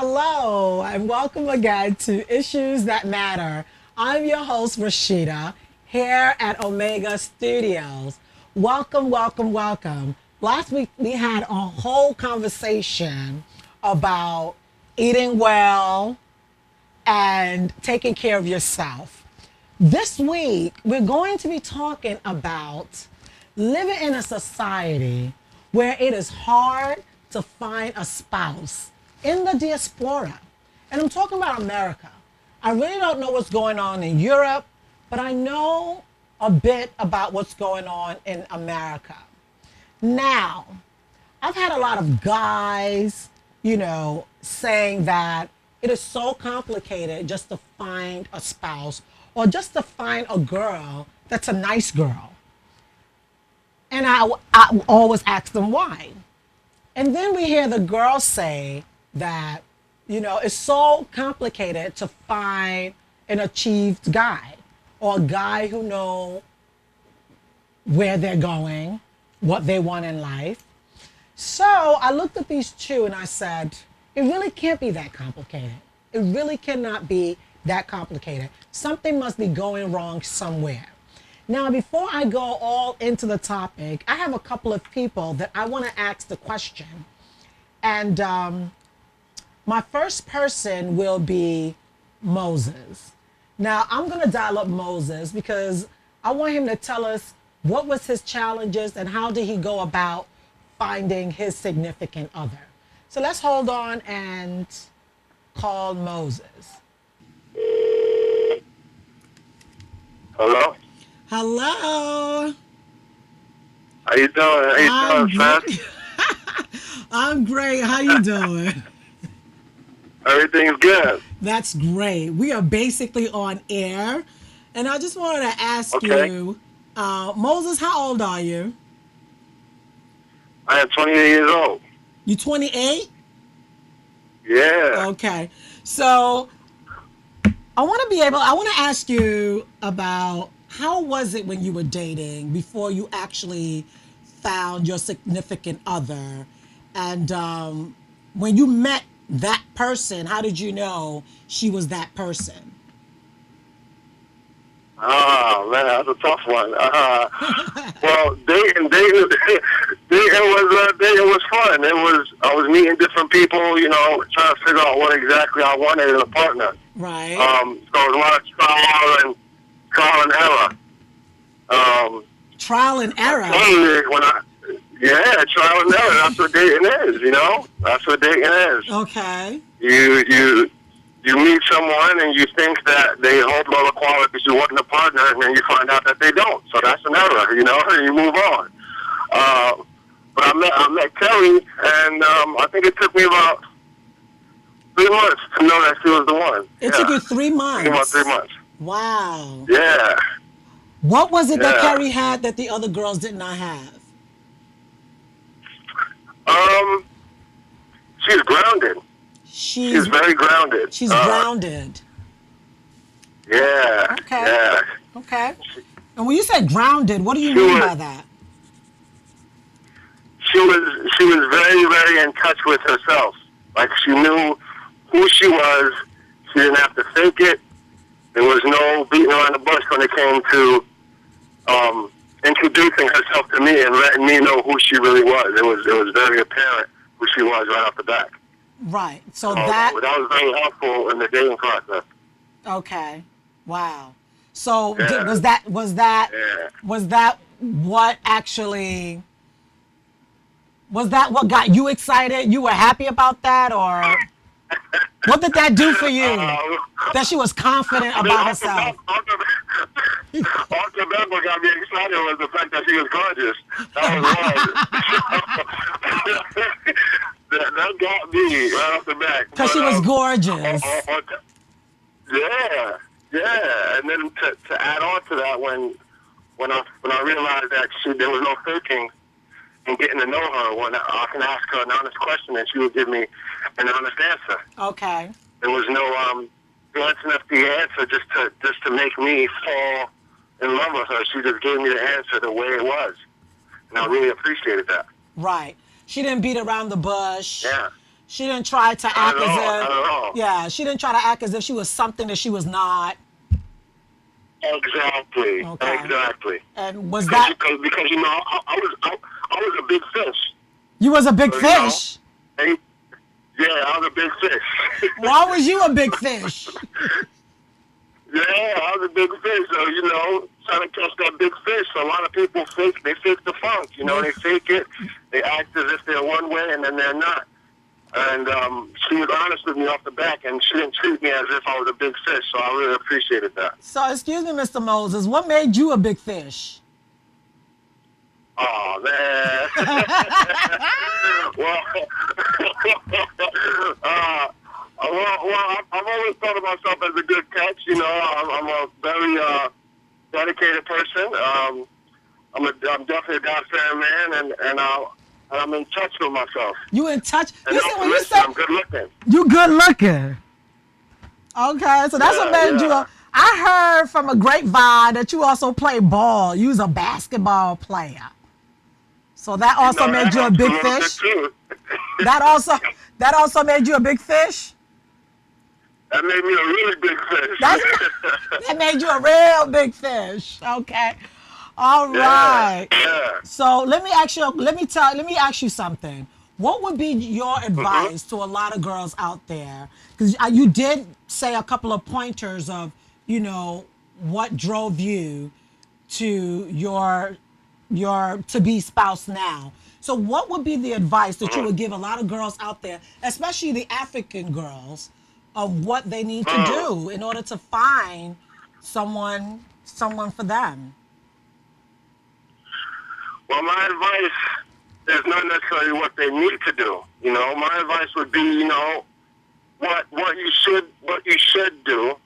Hello, and welcome again to Issues That Matter. I'm your host, Rashida, here at Omega Studios. Welcome, welcome, welcome. Last week we had a whole conversation about eating well and taking care of yourself. This week we're going to be talking about living in a society where it is hard to find a spouse in the diaspora. And I'm talking about America. I really don't know what's going on in Europe, but I know a bit about what's going on in America. Now, I've had a lot of guys, saying that it is so complicated just to find a spouse or just to find a girl that's a nice girl. And I always ask them why. And then we hear the girls say that, it's so complicated to find an achieved guy or a guy who know where they're going, what they want in life. So I looked at these two and I said, it really can't be that complicated. It really cannot be that complicated. Something must be going wrong somewhere. Now, before I go all into the topic, I have a couple of people that I want to ask the question. And my first person will be Moses. Now, I'm going to dial up Moses because I want him to tell us what was his challenges and how did he go about finding his significant other. So let's hold on and call Moses. Hello? Hello. How you doing? How you doing, son? I'm great. How you doing? Everything's good. That's great. We are basically on air. And I just wanted to ask you, Moses, how old are you? I am 28 years old. You 28? Yeah. Okay. So I want to ask you about how was it when you were dating before you actually found your significant other? And when you met that person, how did you know she was that person? Oh, man, that's a tough one. Well, dating was fun. I was meeting different people, trying to figure out what exactly I wanted in a partner. Right. So it was a lot of trial and error. Trial and error? Trial and error. That's what dating is, That's what dating is. Okay. You meet someone and you think that they hold all the qualities you want in a partner, and then you find out that they don't. So that's an error, and you move on. But I met Kelly, and I think it took me about 3 months to know that she was the one. It took you 3 months? About 3 months. Wow. Yeah. What was it that Kelly had that the other girls did not have? She's grounded. She's very grounded. She's grounded. Yeah. Okay. Yeah. Okay. And when you say grounded, what do you mean by that? She was very, very in touch with herself. Like, she knew who she was. She didn't have to fake it. There was no beating around the bush when it came to introducing herself to me and letting me know who she really was. It was very apparent who she was right off the bat. Right. So that was very helpful in the dating process. Okay. Wow. So was that what actually what got you excited? You were happy about that, or what did that do for you? That she was confident about herself. What got me excited was the fact that she was gorgeous. That got me right off the bat. Because she was gorgeous. Yeah. And then to add on to that, when I realized that there was no faking in getting to know her, when I can ask her an honest question and she would give me an honest answer. Okay. There was no glancing at the answer just to make me fall in love with her. She just gave me the answer the way it was, and I really appreciated that. Right. She didn't beat around the bush. Yeah. She didn't try to Not act at as all. Not if, at all. yeah, she didn't try to act as if she was something that she was not. Exactly. Okay. Exactly. And was that, Because I was a big fish. you was a big So, fish? And yeah, I was a big fish. Why was you a big fish? Yeah, I was a big fish. So, trying to catch that big fish. So a lot of people fake the funk. They fake it. They act as if they're one way and then they're not. And she was honest with me off the back, and she didn't treat me as if I was a big fish. So I really appreciated that. So, excuse me, Mr. Moses, what made you a big fish? Oh man. well, I've always thought of myself as a good catch. I'm a very dedicated person. I'm definitely a God-fearing man, and I'm in touch with myself. You in touch? And You not said to when you mention, said I'm good looking. you good looking. Okay, so that's what made you a. I heard from a grapevine that you also play ball. You was a basketball player. So that also made you a big fish. That also made you a big fish. That made me a really big fish. That made you a real big fish. Okay. All right. Yeah. So let me ask you something. What would be your advice to a lot of girls out there? Because you did say a couple of pointers of, what drove you to your to-be spouse now. So what would be the advice that you would give a lot of girls out there, especially the African girls, of what they need to do in order to find someone for them? Well, my advice is not necessarily what they need to do. My advice would be, what you should do,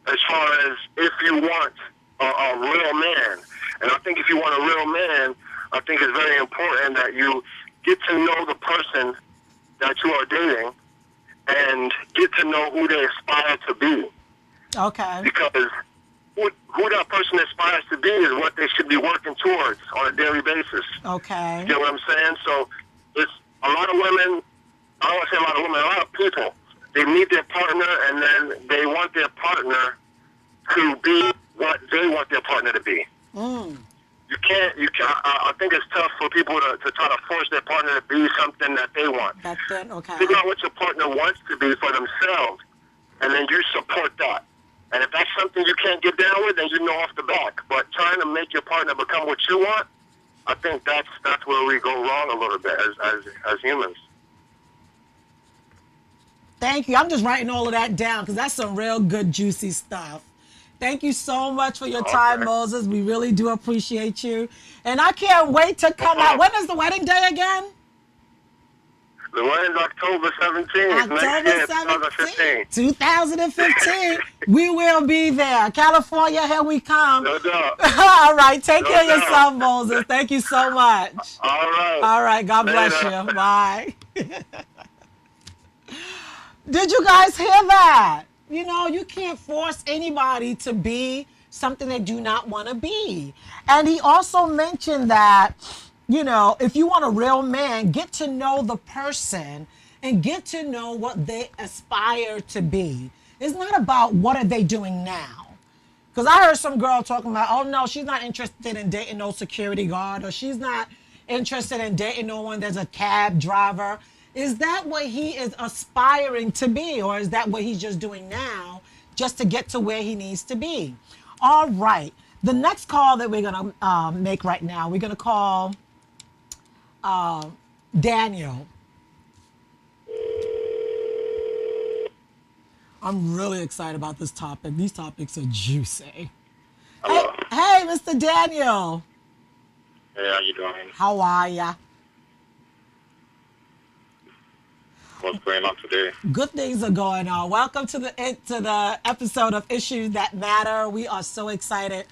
as far as if you want a real man. And I think if you want a real man, I think it's very important that you get to know the person that you are dating and get to know who they aspire to be. Okay. Because who that person aspires to be is what they should be working towards on a daily basis. Okay. You know what I'm saying? So it's a lot of women, I don't want to say a lot of women, a lot of people, they meet their partner and then they want their partner to be what they want their partner to be. I think it's tough for people to try to force their partner to be something that they want. Okay. Figure out what your partner wants to be for themselves, and then you support that. And if that's something you can't get down with, then you know off the back. But trying to make your partner become what you want, I think that's where we go wrong a little bit as humans. Thank you. I'm just writing all of that down because that's some real good, juicy stuff. Thank you so much for your time, Moses. We really do appreciate you. And I can't wait to come out. When is the wedding day again? The wedding's October 17th. October 17th, 2015. We will be there. California, here we come. No doubt. All right. Take care of yourself, Moses. Thank you so much. All right. All right. God bless you. Bye. Did you guys hear that? You can't force anybody to be something they do not want to be. And he also mentioned that, if you want a real man, get to know the person and get to know what they aspire to be. It's not about what are they doing now. Because I heard some girl talking about, oh no, she's not interested in dating no security guard, or she's not interested in dating no one that's a cab driver. Is that what he is aspiring to be, or is that what he's just doing now just to get to where he needs to be? All right. The next call that we're going to make right now, we're going to call Daniel. I'm really excited about this topic. These topics are juicy. Hey, Mr. Daniel. Hey, how you doing? How are ya? What's going on today? Good things are going on. Welcome to the episode of Issues That Matter. We are so excited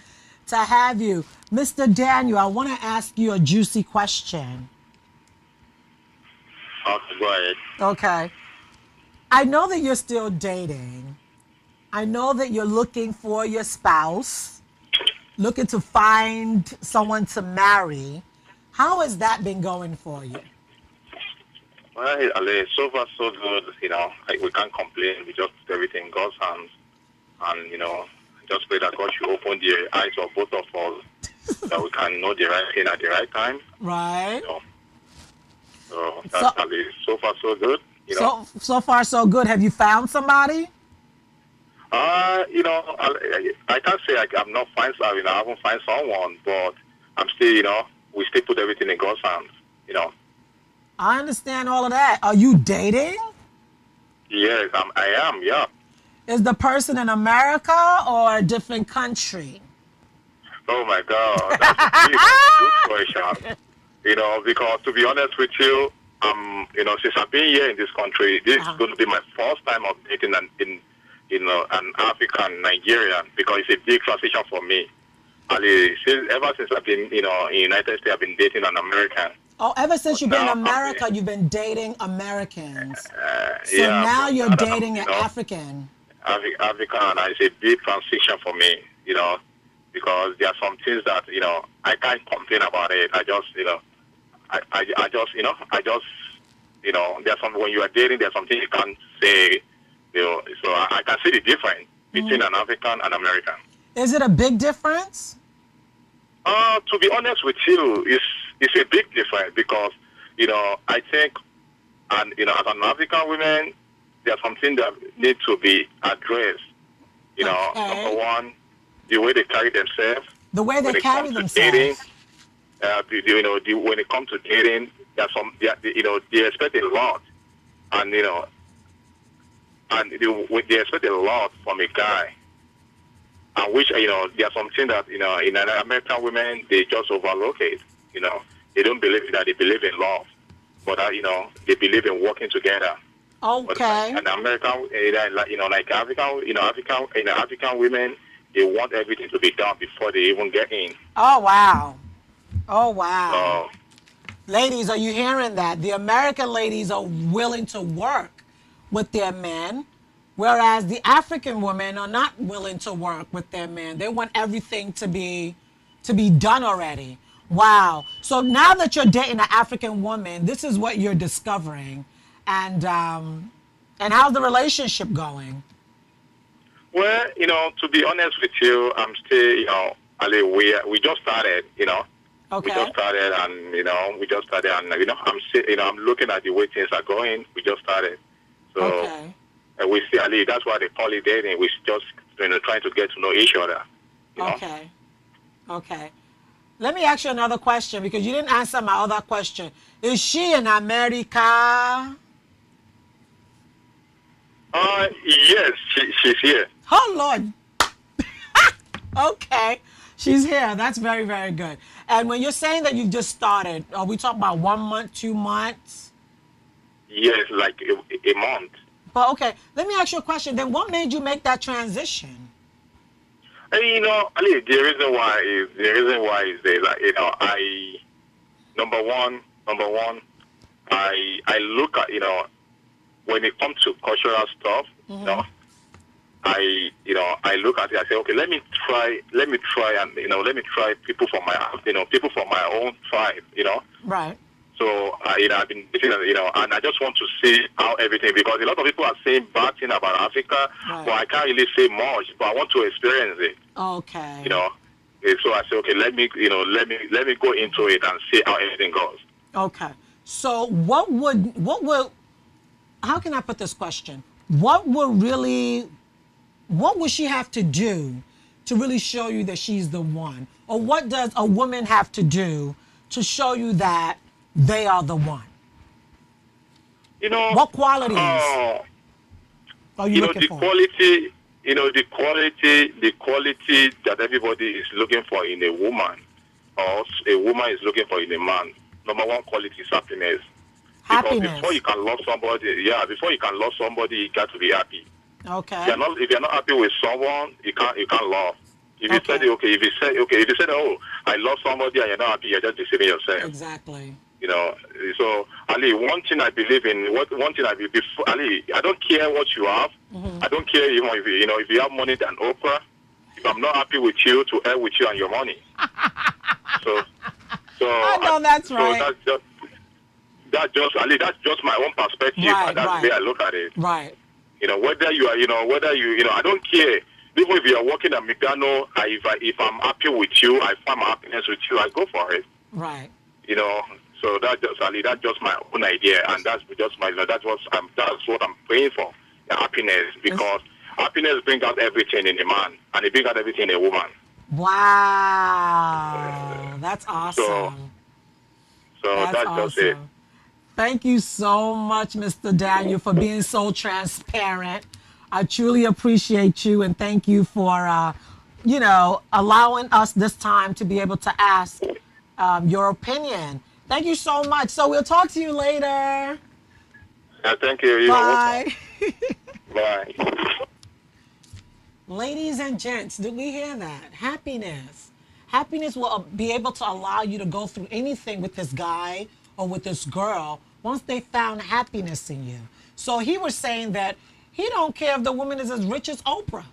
to have you. Mr. Daniel, I want to ask you a juicy question. Okay, go ahead. Okay. I know that you're still dating. I know that you're looking for your spouse, looking to find someone to marry. How has that been going for you? Well, Ale, so far so good. Like, we can't complain. We just put everything in God's hands, and just pray that God should open the eyes of both of us, that we can know the right thing at the right time. Right. So that's Ale. So far so good. So far so good. Have you found somebody? I can't say I'm not fine. I haven't found someone, but I'm still, we still put everything in God's hands. I understand all of that. Are you dating? Yes, I am. Yeah. Is the person in America or a different country? Oh my God, that's a good question. Because to be honest with you, since I've been here in this country, this is going to be my first time of dating an African Nigerian, because it's a big transition for me. Ever since I've been, in the United States, I've been dating an American. Oh, ever since you've been in America, you've been dating Americans. So yeah, now you're dating an African. African, and it's a big transition for me, because there are some things that, I can't complain about it. I just, there's some, when you are dating, there's something you can't say, so I can see the difference between an African and American. Is it a big difference? To be honest with you, it's a big difference, because, I think, and, as an African woman, there's something that needs to be addressed. Number one, the way they carry themselves. The way they carry themselves. Dating, when it comes to dating, there's they expect a lot, and they expect a lot from a guy, and which there's something that in American women, they just overlook it. They don't believe that. They believe in love, but they believe in working together. Okay. And American, like African women, they want everything to be done before they even get in. Oh wow. Oh wow. Ladies, are you hearing that? The American ladies are willing to work with their men, whereas the African women are not willing to work with their men. They want everything to be done already. Wow. So now that you're dating an African woman, this is what you're discovering. And how's the relationship going? Well, to be honest with you, I'm still, Ali, we just started, Okay. We just started, and I'm still, I'm looking at the way things are going. We just started, so okay. We see, Ali. That's why they call it dating. We just, trying to get to know each other. Okay. Okay. Let me ask you another question, because you didn't answer my other question. Is she in America? Yes, she's here. Oh, Lord. Okay. She's here. That's very, very good. And when you're saying that you've just started, are we talking about 1 month, 2 months? Yes, like a month. But okay, let me ask you a question. Then what made you make that transition? And, Ali, the reason why is that, number one, I look at, when it comes to cultural stuff, I look at it. I say, okay, let me try, and let me try people from my own tribe, Right. So I've been, and I just want to see how everything, because a lot of people are saying bad thing about Africa, right. But I can't really say much. But I want to experience it. Okay. So I say, okay, let me go into it and see how everything goes. Okay. So what would how can I put this question? What would she have to do to really show you that she's the one? Or what does a woman have to do to show you that they are the one? What qualities are you looking for? Quality, the quality that everybody is looking for in a woman, or a woman is looking for in a man. Number one quality is happiness. Happiness. Because before you can love somebody, you got to be happy. Okay. If you're not happy with someone, you can't love. If you said, oh, I love somebody and you're not happy, you're just deceiving yourself. Exactly. So Ali, one thing I believe in, Ali, I don't care what you have. Mm-hmm. I don't care even if you have money than Oprah. If I'm not happy with you, to hell with you and your money. So I know that's right. So that's just my own perspective, Right, and that's right. the way I look at it. Right. Whether you are, whether you, I don't care. Even if you are working at McDonald's, if I'm happy with you, I find my happiness with you, I go for it. Right. So that's just my own idea, and that's just that's what I'm praying for, the happiness, because happiness brings out everything in a man, and it brings out everything in a woman. Wow. That's awesome. That's That's just it. awesome. Thank you so much, Mr. Daniel, for being so transparent. I truly appreciate you, and thank you for, allowing us this time to be able to ask your opinion. Thank you so much. So we'll talk to you later. Thank you. You're Bye. welcome. Bye. Ladies and gents, did we hear that? Happiness. Happiness will be able to allow you to go through anything with this guy or with this girl once they found happiness in you. So he was saying that he don't care if the woman is as rich as Oprah.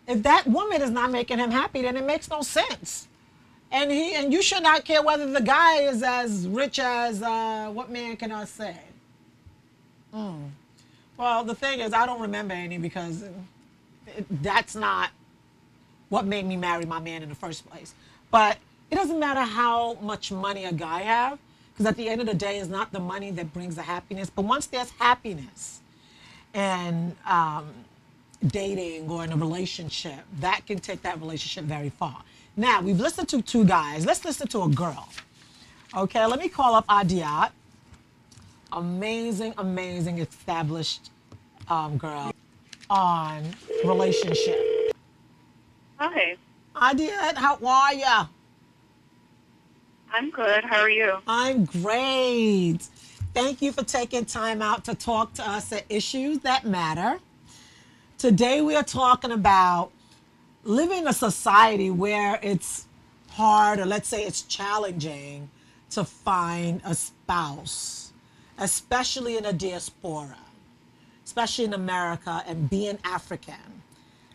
If that woman is not making him happy, then it makes no sense. And you should not care whether the guy is as rich as what man can I say? Well, the thing is, I don't remember any because that's not what made me marry my man in the first place. But it doesn't matter how much money a guy have, because at the end of the day, it's not the money that brings the happiness. But once there's happiness and dating or in a relationship, that can take that relationship very far. Now, we've listened to two guys. Let's listen to a girl. Okay, let me call up Adiat. Amazing, amazing, established girl on relationship. Hi. Adiat, how are ya? I'm good. How are you? I'm great. Thank you for taking time out to talk to us at Issues That Matter. Today we are talking about living in a society where it's hard, or let's say it's challenging, to find a spouse, especially in a diaspora, especially in America, and being African.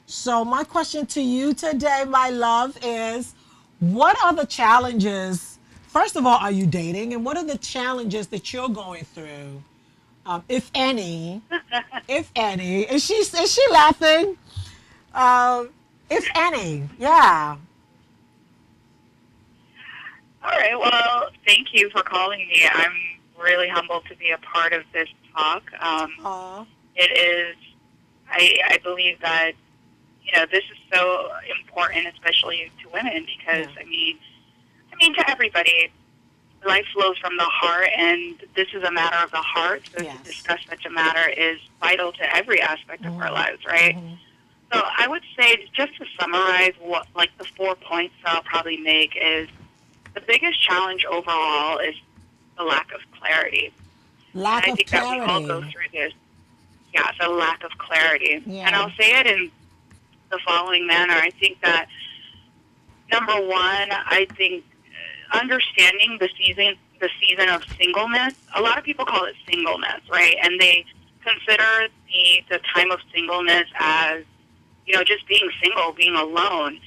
So my question to you today, my love, is what are the challenges? First of all, are you dating? And what are the challenges that you're going through, if any? If any. Is she laughing? If any, yeah. All right. Well, thank you for calling me. I'm really humbled to be a part of this talk. It is, I believe that, this is so important, especially to women, because, I mean, to everybody, life flows from the heart, and this is a matter of the heart. So to discuss such a matter is vital to every aspect of our lives, right? So I would say, just to summarize what, the 4 points I'll probably make is the biggest challenge overall is the lack of clarity. Lack of clarity. That we all go through this. Yeah, the lack of clarity. Yeah. And I'll say it in the following manner. I think that, number one, understanding the season of singleness. A lot of people call it singleness, right? And they consider the time of singleness as, just being single, being alone.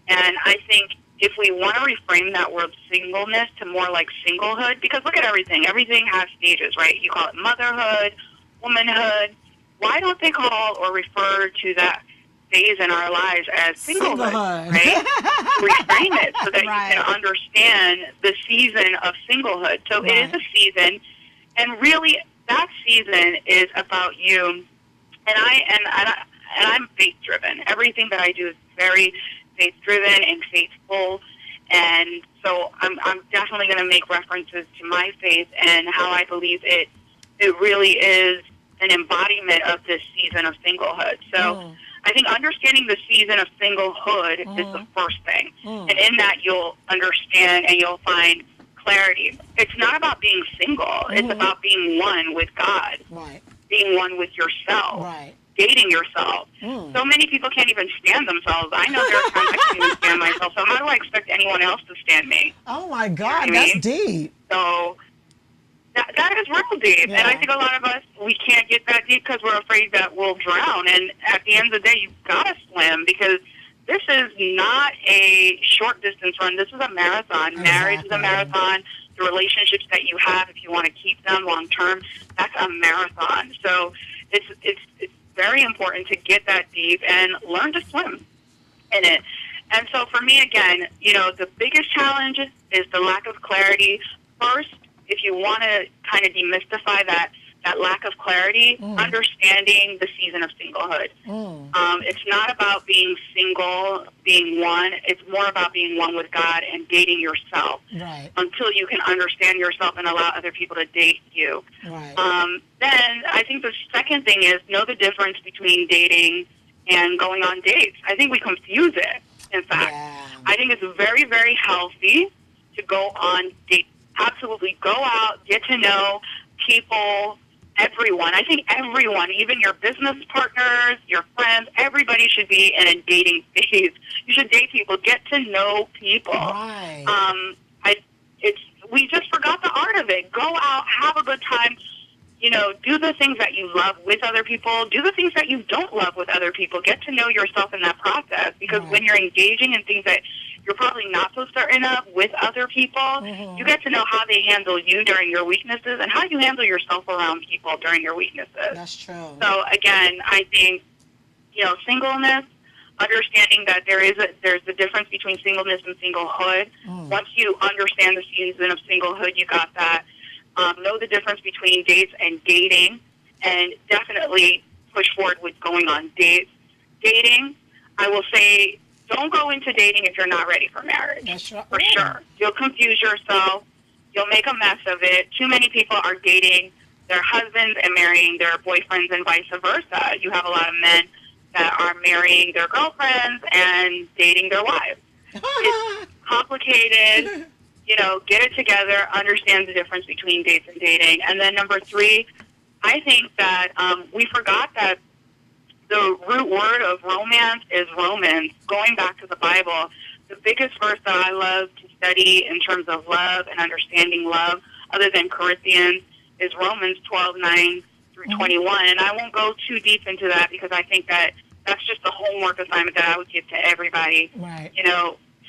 And I think if we want to reframe that word singleness to more like singlehood, because look at everything. Everything has stages, right? You call it motherhood, womanhood. Why don't they call or refer to that phase in our lives as singlehood. Right? Reframe it so that you can understand the season of singlehood. So it is a season, and really that season is about you. And I'm faith driven. Everything that I do is very faith driven and faithful. And so I'm definitely going to make references to my faith and how I believe it really is an embodiment of this season of singlehood. So I think understanding the season of singlehood is the first thing. And in that you'll understand and you'll find clarity. It's not about being single. It's about being one with God. Right. Being one with yourself. Right. Dating yourself. So many people can't even stand themselves. I know there are times I can't even stand myself. So how do I expect anyone else to stand me? Oh my God, you know that's deep. So that is real deep. Yeah. And I think a lot of us, we can't get that deep because we're afraid that we'll drown. And at the end of the day, you've got to swim because this is not a short distance run. This is a marathon. Exactly. Marriage is a marathon. The the relationships that you have, if you want to keep them long term, that's a marathon. So it's very important to get that deep and learn to swim in it. And so for me, again, the biggest challenge is the lack of clarity. First, if you want to kind of demystify that lack of clarity, understanding the season of singlehood. It's not about being single, being one. It's more about being one with God and dating yourself. Right. Until you can understand yourself and allow other people to date you. Right. Then I think the second thing is know the difference between dating and going on dates. I think we confuse it, in fact. Yeah. I think it's very, very healthy to go on dates. Absolutely. Go out, get to know people, everyone. I think everyone, even your business partners, your friends, everybody should be in a dating phase. You should date people, get to know people. Right. We just forgot the art of it. Go out, have a good time. Do the things that you love with other people. Do the things that you don't love with other people. Get to know yourself in that process. Because when you're engaging in things that you're probably not so certain of with other people, you get to know how they handle you during your weaknesses and how you handle yourself around people during your weaknesses. That's true. So again, I think, singleness, understanding that there's a difference between singleness and singlehood. Once you understand the season of singlehood, you got that. Know the difference between dates and dating, and definitely push forward with going on dates. Dating, I will say, don't go into dating if you're not ready for marriage. That's right. For sure. You'll confuse yourself. You'll make a mess of it. Too many people are dating their husbands and marrying their boyfriends and vice versa. You have a lot of men that are marrying their girlfriends and dating their wives. It's complicated. Get it together, understand the difference between dates and dating. And then number 3, I think that we forgot that the root word of romance is Romans. Going back to the Bible, the biggest verse that I love to study in terms of love and understanding love, other than Corinthians, is Romans 12:9 through 21. And I won't go too deep into that because I think that that's just a homework assignment that I would give to everybody. Right.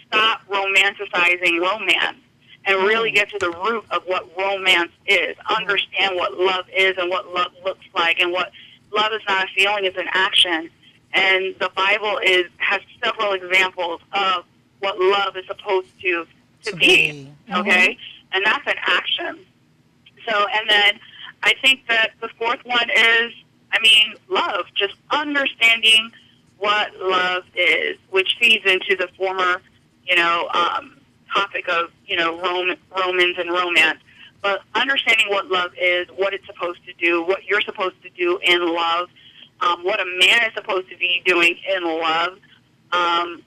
Stop romanticizing romance and really get to the root of what romance is. Understand what love is and what love looks like, and what love is not a feeling, it's an action. And the Bible has several examples of what love is supposed to be. Okay? And that's an action. So, and then I think that the fourth one is, love. Just understanding what love is, which feeds into the former, topic of, Romans and romance. But understanding what love is, what it's supposed to do, what you're supposed to do in love, what a man is supposed to be doing in love.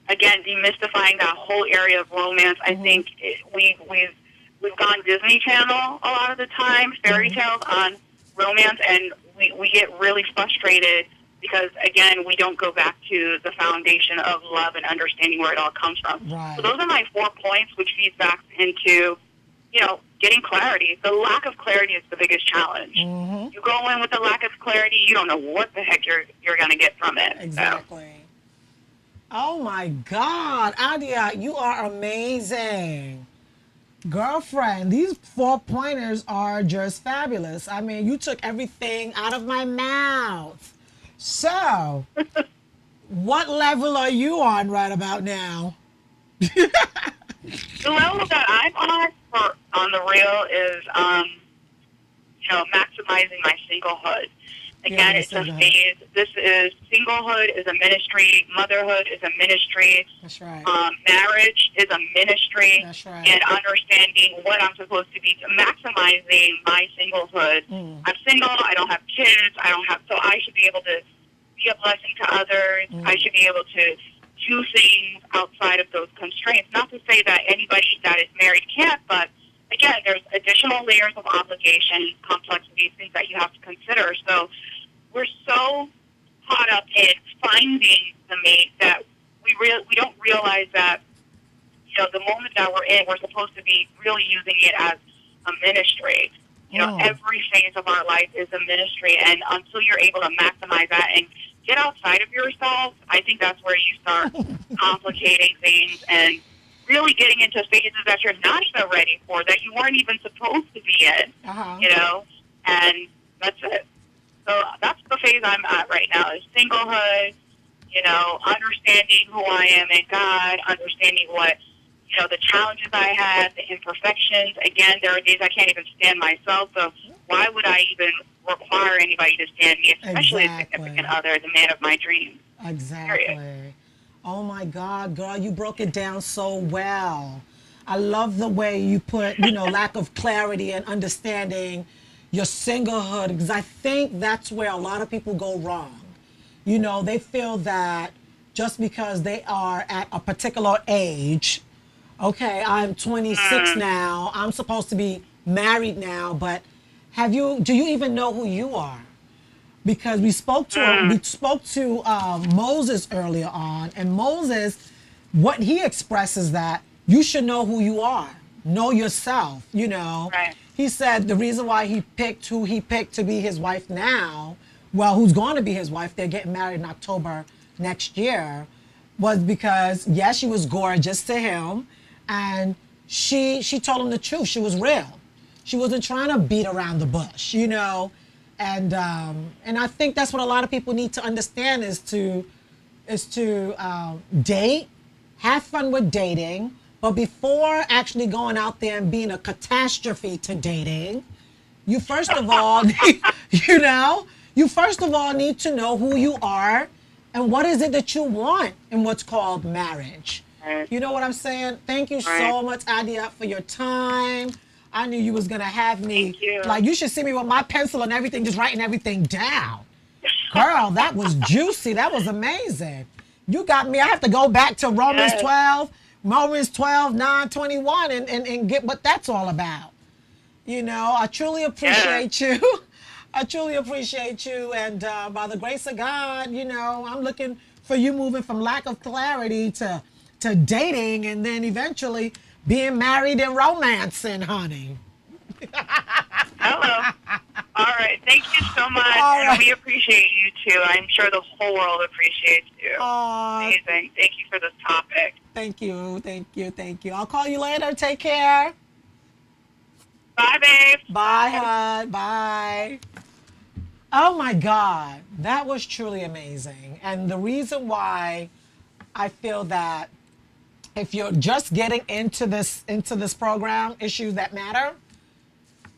Again, demystifying that whole area of romance. I think we've gone Disney Channel a lot of the time, fairy tales on romance, and we get really frustrated because, again, we don't go back to the foundation of love and understanding where it all comes from. Right. So those are my 4 points, which feeds back into, getting clarity. The lack of clarity is the biggest challenge. You go in with the lack of clarity, you don't know what the heck you're going to get from it. Exactly. So. Oh, my God. Adia, you are amazing. Girlfriend, these 4 pointers are just fabulous. You took everything out of my mouth. So, what level are you on right about now? The level that I'm on the real is, maximizing my singlehood. Again, it's a phase. This is singlehood is a ministry. Motherhood is a ministry. That's right. Marriage is a ministry. That's right. And understanding what I'm supposed to be, maximizing my singlehood. I'm single. I don't have kids. So I should be able to be a blessing to others. I should be able to do things outside of those constraints. Not to say that anybody that is married can't, but again, there's additional layers of obligation, complexities, things that you have to consider. So we're so caught up in finding the mate that we don't realize that, the moment that we're in, we're supposed to be really using it as a ministry. Every phase of our life is a ministry, and until you're able to maximize that and get outside of yourself, I think that's where you start complicating things and really getting into phases that you're not even ready for, that you weren't even supposed to be in, you know, and that's it. So that's the phase I'm at right now, is singlehood, you know, understanding who I am in God, understanding what, you know, the challenges I had, the imperfections. Again, there are days I can't even stand myself, so why would I even require anybody to stand me, especially a significant other, the man of my dreams? Exactly. Period. Oh my God, girl, you broke it down so well. I love the way you put, you know, lack of clarity and understanding your singlehood, because I think that's where a lot of people go wrong. You know, they feel that just because they are at a particular age, okay, I'm 26 now, I'm supposed to be married now, but do you even know who you are? Because we spoke to Moses earlier on, and Moses, what he expresses that you should know who you are, know yourself. You know, right. He said the reason why he picked who he picked to be his wife now, well, who's going to be his wife? They're getting married in October next year, was because yes, she was gorgeous to him, and she told him the truth. She was real. She wasn't trying to beat around the bush, you know. And I think that's what a lot of people need to understand is to date, have fun with dating, but before actually going out there and being a catastrophe to dating, you first of all, you first of all need to know who you are and what is it that you want in what's called marriage. You know what I'm saying? Thank you so much, Adia, for your time. I knew you was gonna have me. Thank you. Like, you should see me with my pencil and everything, just writing everything down. Girl, that was juicy. That was amazing. You got me. I have to go back to Romans 12, 9:21, and get what that's all about. You know, I truly appreciate you. I truly appreciate you. And by the grace of God, you know, I'm looking for you moving from lack of clarity to dating, and then eventually being married and romancing, honey. Hello. All right. Thank you so much. And we appreciate you too. I'm sure the whole world appreciates you. Amazing. Thank you for this topic. Thank you. Thank you. Thank you. I'll call you later. Take care. Bye, babe. Bye, hon. Bye. Oh my God. That was truly amazing. And the reason why I feel that if you're just getting into this program, Issues That Matter,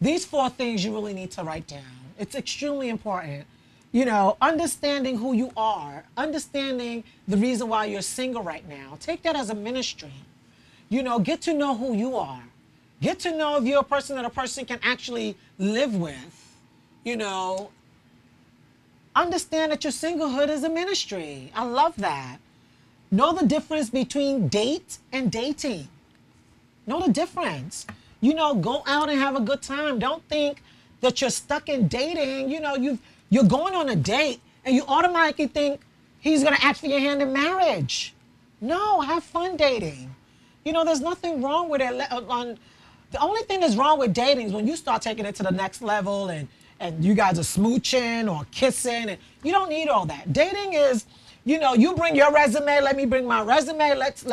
these 4 things you really need to write down. It's extremely important. You know, understanding who you are, understanding the reason why you're single right now. Take that as a ministry. You know, get to know who you are. Get to know if you're a person that a person can actually live with. You know, understand that your singlehood is a ministry. I love that. Know the difference between date and dating. Know the difference. You know, go out and have a good time. Don't think that you're stuck in dating. You know, you're going on a date and you automatically think he's going to ask for your hand in marriage. No, have fun dating. You know, there's nothing wrong with it. The only thing that's wrong with dating is when you start taking it to the next level and you guys are smooching or kissing. And you don't need all that. Dating is, you know, you bring your resume, let me bring my resume. Let's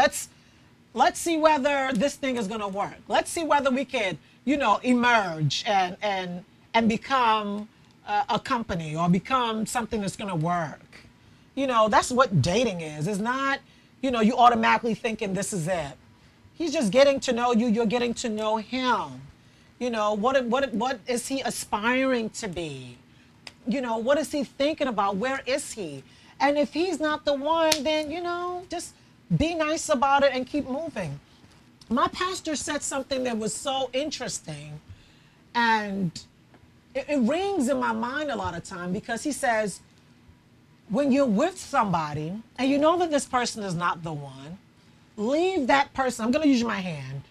see whether this thing is gonna work. Let's see whether we can, you know, emerge and become a company or become something that's gonna work. You know, that's what dating is. It's not, you know, you automatically thinking this is it. He's just getting to know you. You're getting to know him. You know, what is he aspiring to be? You know, what is he thinking about? Where is he? And if he's not the one, then, you know, just be nice about it and keep moving. My pastor said something that was so interesting, and it rings in my mind a lot of time, because he says, when you're with somebody and you know that this person is not the one, leave that person. I'm going to use my hand.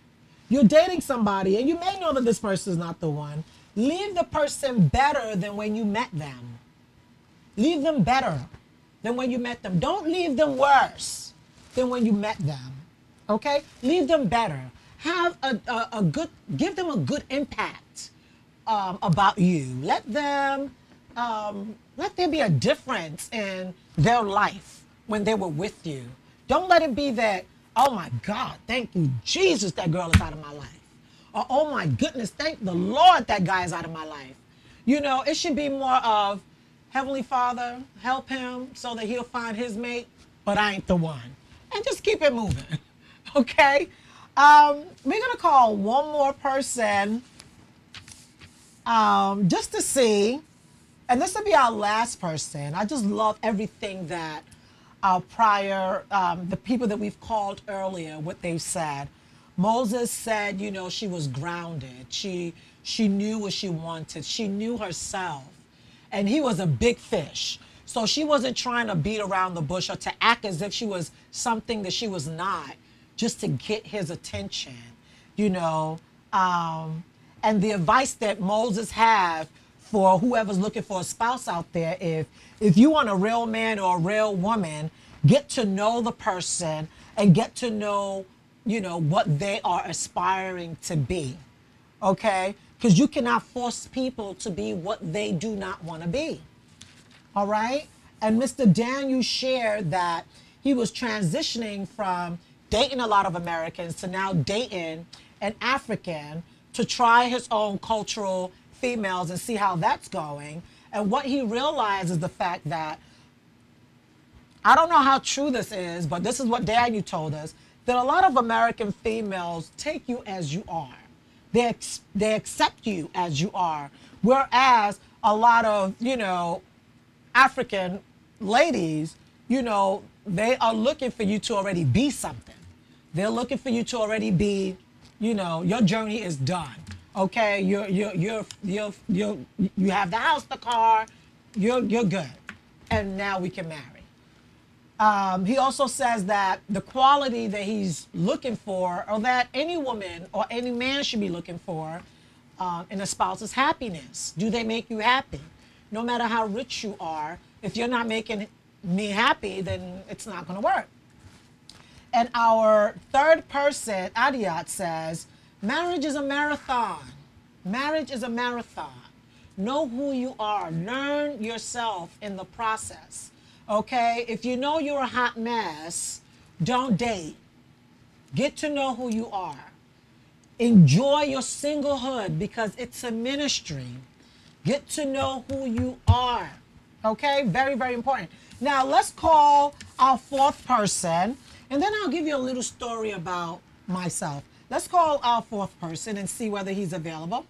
You're dating somebody and you may know that this person is not the one. Leave the person better than when you met them. Leave them better than when you met them. Don't leave them worse than when you met them. Okay? Leave them better. Have a good, give them a good impact about you. Let there be a difference in their life when they were with you. Don't let it be that, Oh my God, thank you, Jesus, that girl is out of my life. Or, oh my goodness, thank the Lord that guy is out of my life. You know, it should be more of, Heavenly Father, help him so that he'll find his mate, but I ain't the one. And just keep it moving. Okay? We're going to call one more person just to see. And this will be our last person. I just love everything that our prior, the people that we've called earlier, what they've said. Moses said, you know, she was grounded. She knew what she wanted. She knew herself. And he was a big fish. So she wasn't trying to beat around the bush or to act as if she was something that she was not, just to get his attention, you know. And the advice that Moses had for whoever's looking for a spouse out there, if you want a real man or a real woman, get to know the person and get to know, you know, what they are aspiring to be. Okay? Because you cannot force people to be what they do not want to be. All right? And Mr. Daniel shared that he was transitioning from dating a lot of Americans to now dating an African to try his own cultural females and see how that's going. And what he realized is the fact that, I don't know how true this is, but this is what Daniel told us, that a lot of American females take you as you are. They accept you as you are. Whereas a lot of, you know, African ladies, you know, they are looking for you to already be something. They're looking for you to already be, you know, your journey is done. Okay, you have the house, the car, you're good, and now we can marry. He also says that the quality that he's looking for, or that any woman or any man should be looking for in a spouse, is happiness. Do they make you happy? No matter how rich you are, if you're not making me happy, then it's not going to work. And our third person, Adiat, says, marriage is a marathon. Marriage is a marathon. Know who you are. Learn yourself in the process. Okay? If you know you're a hot mess, don't date. Get to know who you are. Enjoy your singlehood because it's a ministry. Get to know who you are. Okay? Very, very important. Now, let's call our fourth person, and then I'll give you a little story about myself. Let's call our fourth person and see whether he's available.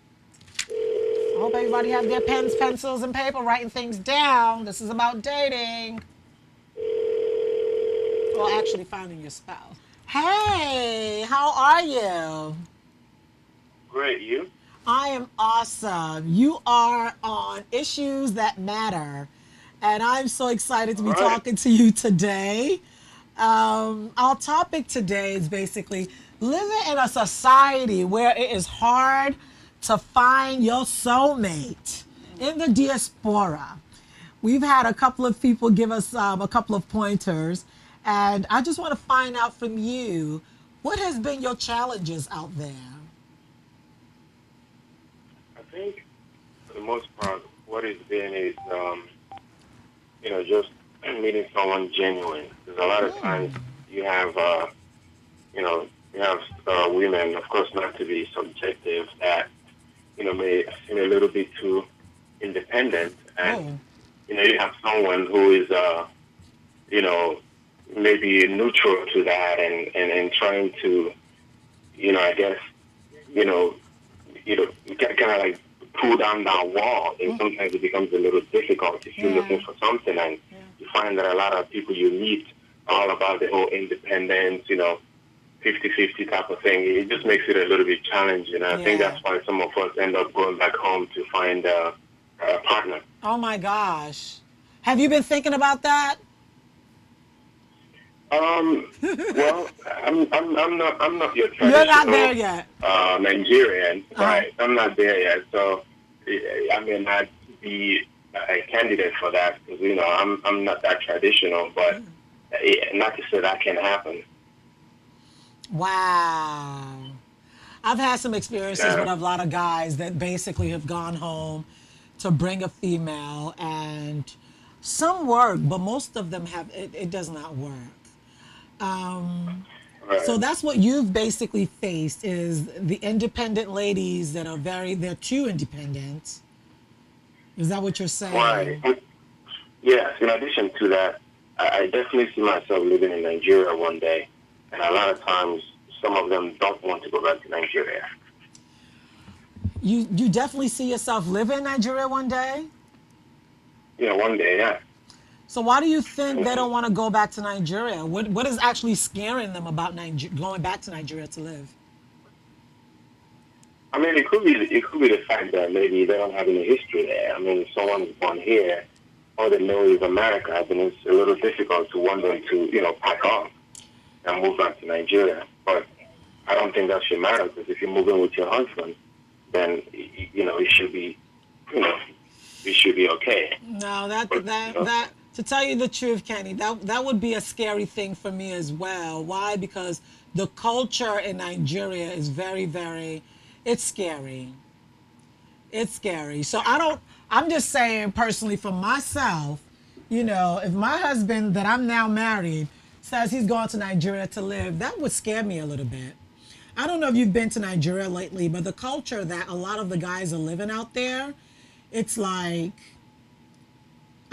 I hope everybody has their pens, pencils, and paper writing things down. This is about dating. Well, actually finding your spouse. Hey, how are you? Great, you? I am awesome. You are on Issues That Matter, and I'm so excited to be talking to you today. Our topic today is basically living in a society where it is hard to find your soulmate in the diaspora. We've had a couple of people give us a couple of pointers, and I just want to find out from you, what has been your challenges out there? I think, for the most part, what it's been is, you know, just meeting someone genuine. Because a lot of times you have, you know, women, of course, not to be subjective, that, you know, may seem a little bit too independent. And, you know, you have someone who is, you know, maybe neutral to that and trying to, you know, I guess, you know, kind of like pull down that wall. And sometimes it becomes a little difficult if you're looking for something, and you find that a lot of people you meet are all about the whole independence, you know, 50-50 type of thing. It just makes it a little bit challenging. I think that's why some of us end up going back home to find a partner. Oh my gosh. Have you been thinking about that? Well, I'm not your traditional. You're not there yet. Nigerian, right? I'm not there yet, so I may not be a candidate for that because, you know, I'm not that traditional. But not to say that can happen. Wow. I've had some experiences with a lot of guys that basically have gone home to bring a female, and some work, but most of them have it does not work. Right. So that's what you've basically faced is the independent ladies that are they're too independent. Is that what you're Right. saying? Yes. In addition to that, I definitely see myself living in Nigeria one day, and a lot of times some of them don't want to go back to Nigeria. You definitely see yourself living in Nigeria one day? One day, yeah. So why do you think they don't want to go back to Nigeria? What is actually scaring them about going back to Nigeria to live? I mean, it could be the fact that maybe they don't have any history there. I mean, if someone is born here, all they know is America, then it's a little difficult to want them to, pack on and move back to Nigeria. But I don't think that should matter because if you're moving with your husband, then it should be, you know, it should be okay. No, But, to tell you the truth, Kenny, that would be a scary thing for me as well. Why? Because the culture in Nigeria is very, very, it's scary. It's scary. So I'm just saying personally for myself, if my husband that I'm now married says he's going to Nigeria to live, that would scare me a little bit. I don't know if you've been to Nigeria lately, but the culture that a lot of the guys are living out there, it's like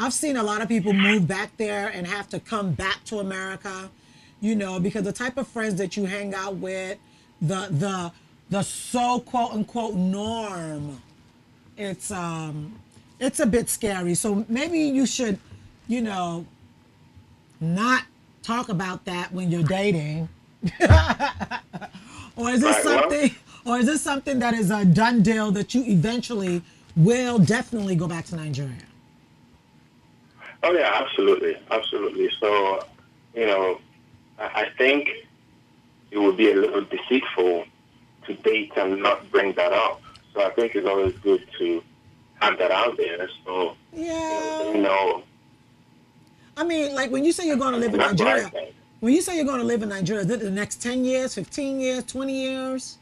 I've seen a lot of people move back there and have to come back to America, because the type of friends that you hang out with, the so quote unquote norm, it's a bit scary. So maybe you should, you know, not talk about that when you're dating. Or is this right. Well, something or is this something that is a done deal that you eventually will definitely go back to Nigeria? oh yeah, absolutely, absolutely. So, I think it would be a little deceitful to date and not bring that up. So I think it's always good to have that out there. So, Yeah. they know. I mean, like when you say you're going to live in That's what I Nigeria, think. when you say you're going to live in Nigeria, is it the next 10 years, 15 years, 20 years?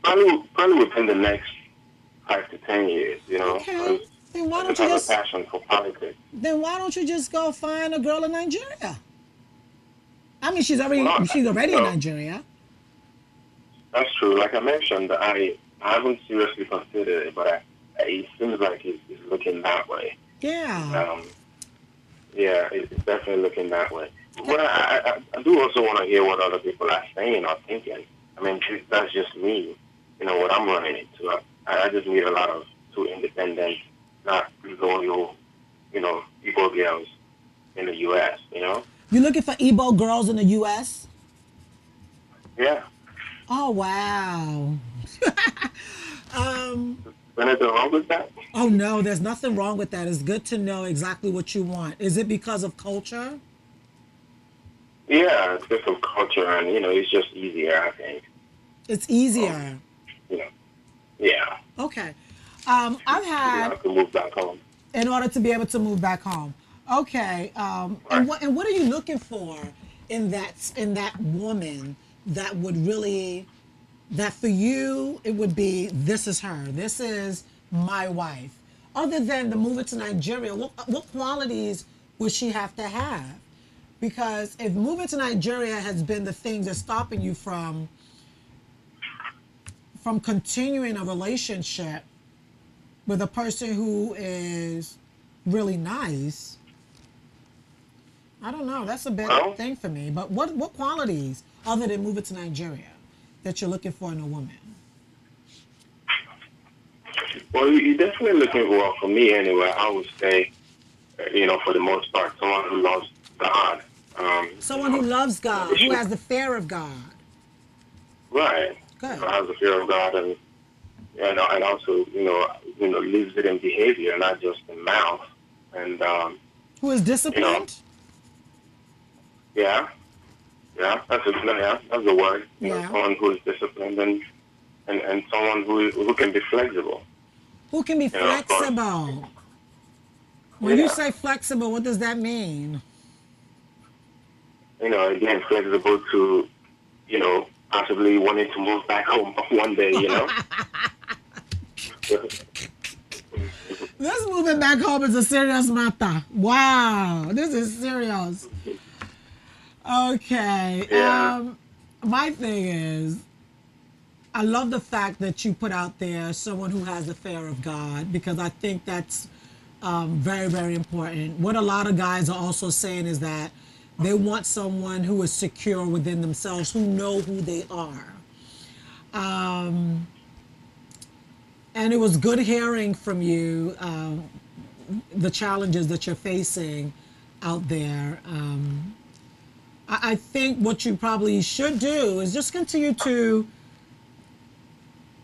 Probably within the next 5 to 10 years, Okay. 'cause Then why I don't just you have a just passion for politics. then why don't you just go find a girl in Nigeria? I mean, Well, she's already in Nigeria. that's true. Like I mentioned, I haven't seriously considered it, but it seems like it's looking that way. Yeah. Um, yeah, it's definitely looking that way. But I do also want to hear what other people are saying or thinking. I mean, that's just me, what I'm running into. I just meet a lot of too independent, not loyal, people girls in the U.S. You're looking for Igbo girls in the U.S.? Yeah. Oh, wow. um, Anything wrong with that? oh, no, there's nothing wrong with that. It's good to know exactly what you want. Is it because of culture? Yeah, it's just some culture, and it's just easier, I think. It's easier. You know, yeah. Okay. I've You had, have to move back home. in order to be able to move back home. Okay. And what are you looking for in that woman that would really, that for you it would be, this is her, this is my wife. Other than the moving to Nigeria, what qualities would she have to have? Because if moving to Nigeria has been the thing that's stopping you from continuing a relationship with a person who is really nice, I don't know. That's a big Well, thing for me. But what qualities other than moving to Nigeria that you're looking for in a woman? well, you're definitely looking for me anyway. I would say, for the most part, someone who loves God. Someone who loves God, who has the fear of God. Right. Good. Has the fear of God, and also lives it in behavior, not just in mouth. And Who is disciplined? yeah, that's the word. Yeah. Someone who is disciplined and someone who can be flexible. Who can be But, flexible? When you Yeah. say flexible, what does that mean? Again, flexible to, possibly wanting to move back home one day. This moving back home is a serious matter. Wow, this is serious. Okay. Yeah. My thing is, I love the fact that you put out there someone who has a fear of God, because I think that's very, very important. What a lot of guys are also saying is that they want someone who is secure within themselves, who know who they are. And it was good hearing from you the challenges that you're facing out there. I think what you probably should do is just continue to,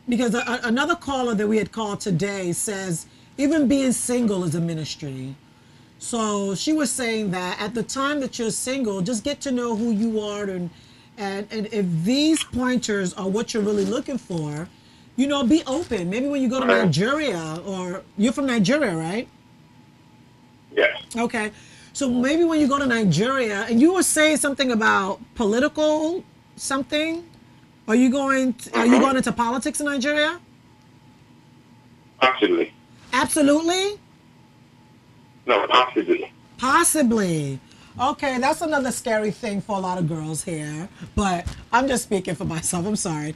because another caller that we had called today says even being single is a ministry. So she was saying that at the time that you're single, just get to know who you are, and if these pointers are what you're really looking for, be open. Maybe when you go to Right. Nigeria, or you're from Nigeria, right? Yes. Okay. So maybe when you go to Nigeria, and you were saying something about political something, are you going into politics in Nigeria? Possibly. Absolutely? No, possibly. Possibly. Okay, that's another scary thing for a lot of girls here, but I'm just speaking for myself. I'm sorry.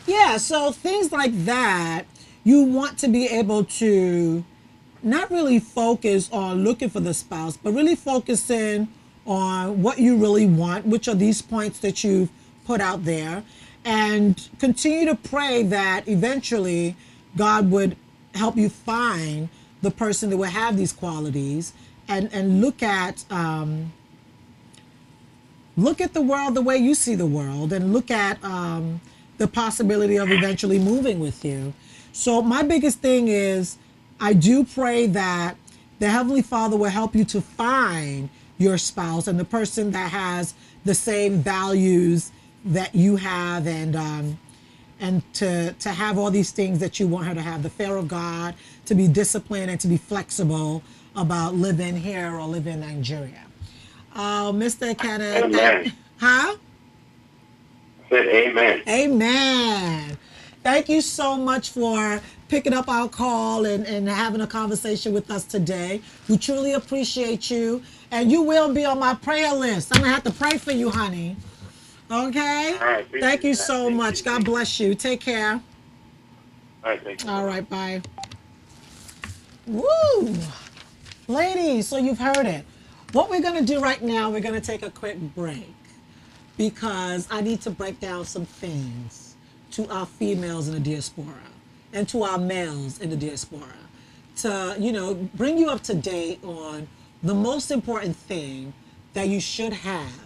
Yeah, so things like that, you want to be able to not really focus on looking for the spouse, but really focusing on what you really want, which are these points that you've put out there, and continue to pray that eventually God would help you find the person that will have these qualities, and look at the world the way you see the world, and look at the possibility of eventually moving with you. So my biggest thing is, I do pray that the Heavenly Father will help you to find your spouse and the person that has the same values that you have, and to have all these things that you want her to have: the fear of God, to be disciplined, and to be flexible about living here or living in Nigeria. Mr. Kenneth, Amen. huh? I said amen. Amen. Thank you so much for picking up our call and having a conversation with us today. We truly appreciate you. And you will be on my prayer list. I'm going to have to pray for you, honey. Okay? All right. Thank you that. so Thank much. you. God bless you. Take care. All right. Thank you. All right, bye. Woo! Ladies, so you've heard it. What we're going to do right now, we're going to take a quick break, because I need to break down some things to our females in the diaspora and to our males in the diaspora to, bring you up to date on the most important thing that you should have,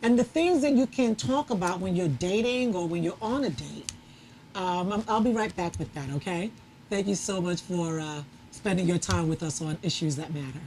and the things that you can talk about when you're dating or when you're on a date. I'll be right back with that, okay? Thank you so much for spending your time with us on Issues That Matter.